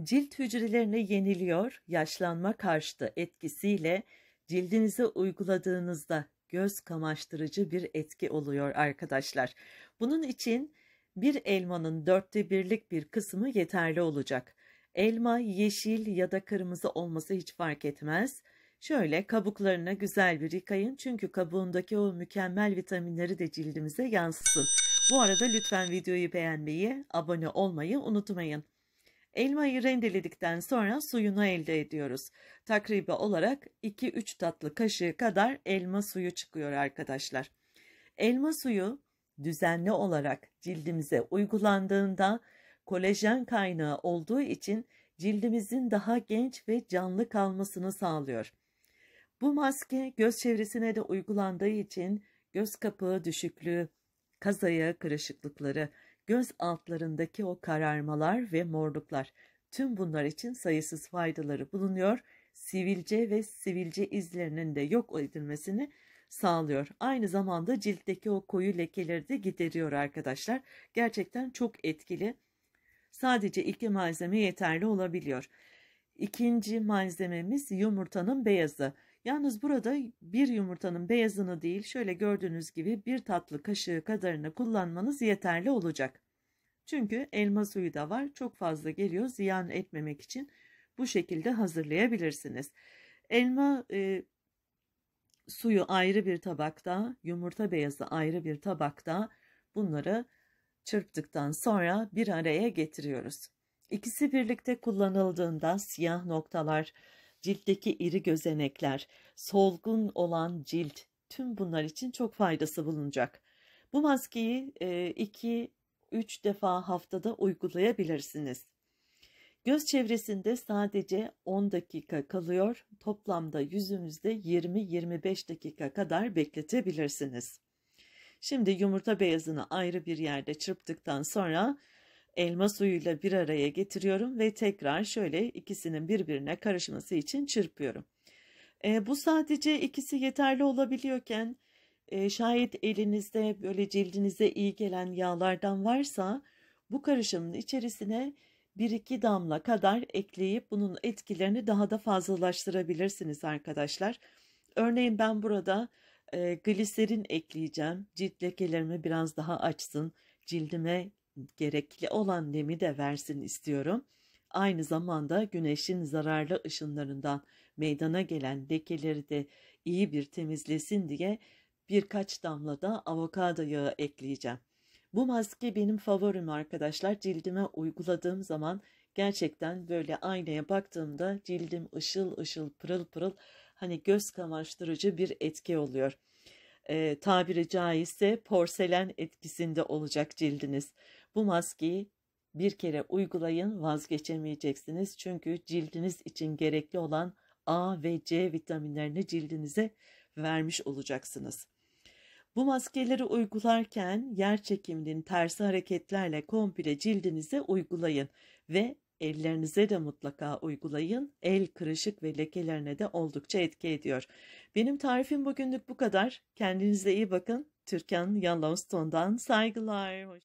Cilt hücrelerini yeniliyor, yaşlanma karşıtı etkisiyle cildinize uyguladığınızda göz kamaştırıcı bir etki oluyor arkadaşlar. Bunun için bir elmanın 1/4'lik bir kısmı yeterli olacak. Elma yeşil ya da kırmızı olması hiç fark etmez. Şöyle kabuklarını güzel bir yıkayın çünkü kabuğundaki o mükemmel vitaminleri de cildimize yansısın. Bu arada lütfen videoyu beğenmeyi, abone olmayı unutmayın. Elmayı rendeledikten sonra suyunu elde ediyoruz. Takribi olarak 2-3 tatlı kaşığı kadar elma suyu çıkıyor arkadaşlar. Elma suyu düzenli olarak cildimize uygulandığında kolajen kaynağı olduğu için cildimizin daha genç ve canlı kalmasını sağlıyor. Bu maske göz çevresine de uygulandığı için göz kapağı düşüklüğü, kaz ayağı kırışıklıkları, göz altlarındaki o kararmalar ve morluklar, tüm bunlar için sayısız faydaları bulunuyor. Sivilce ve sivilce izlerinin de yok edilmesini sağlıyor. Aynı zamanda ciltteki o koyu lekeleri de gideriyor arkadaşlar. Gerçekten çok etkili. Sadece 2 malzeme yeterli olabiliyor. İkinci malzememiz yumurtanın beyazı. Yalnız burada bir yumurtanın beyazını değil, şöyle gördüğünüz gibi 1 tatlı kaşığı kadarını kullanmanız yeterli olacak. Çünkü elma suyu da var, çok fazla geliyor, ziyan etmemek için bu şekilde hazırlayabilirsiniz. Elma suyu ayrı bir tabakta, yumurta beyazı ayrı bir tabakta, bunları çırptıktan sonra bir araya getiriyoruz. İkisi birlikte kullanıldığında siyah noktalar, ciltteki iri gözenekler, solgun olan cilt, tüm bunlar için çok faydası bulunacak. Bu maskeyi 2-3 defa haftada uygulayabilirsiniz. Göz çevresinde sadece 10 dakika kalıyor, toplamda yüzünüzde 20-25 dakika kadar bekletebilirsiniz. Şimdi yumurta beyazını ayrı bir yerde çırptıktan sonra elma suyuyla bir araya getiriyorum ve tekrar şöyle ikisinin birbirine karışması için çırpıyorum. Bu sadece ikisi yeterli olabiliyorken şayet elinizde böyle cildinize iyi gelen yağlardan varsa bu karışımın içerisine 1-2 damla kadar ekleyip bunun etkilerini daha da fazlalaştırabilirsiniz arkadaşlar. Örneğin ben burada gliserin ekleyeceğim. Cilt lekelerimi biraz daha açsın. Cildime gerekli olan nemi de versin istiyorum. Aynı zamanda güneşin zararlı ışınlarından meydana gelen lekeleri de iyi bir temizlesin diye birkaç damla da avokado yağı ekleyeceğim. Bu maske benim favorim arkadaşlar. Cildime uyguladığım zaman gerçekten böyle aynaya baktığımda cildim ışıl ışıl pırıl pırıl, hani göz kamaştırıcı bir etki oluyor. Tabiri caizse porselen etkisinde olacak cildiniz. Bu maskeyi bir kere uygulayın, vazgeçemeyeceksiniz. Çünkü cildiniz için gerekli olan A ve C vitaminlerini cildinize vermiş olacaksınız. Bu maskeleri uygularken yer çekiminin tersi hareketlerle komple cildinize uygulayın ve ellerinize de mutlaka uygulayın. El kırışık ve lekelerine de oldukça etki ediyor. Benim tarifim bugünlük bu kadar. Kendinize iyi bakın. Türkan Yellowstone'dan saygılar.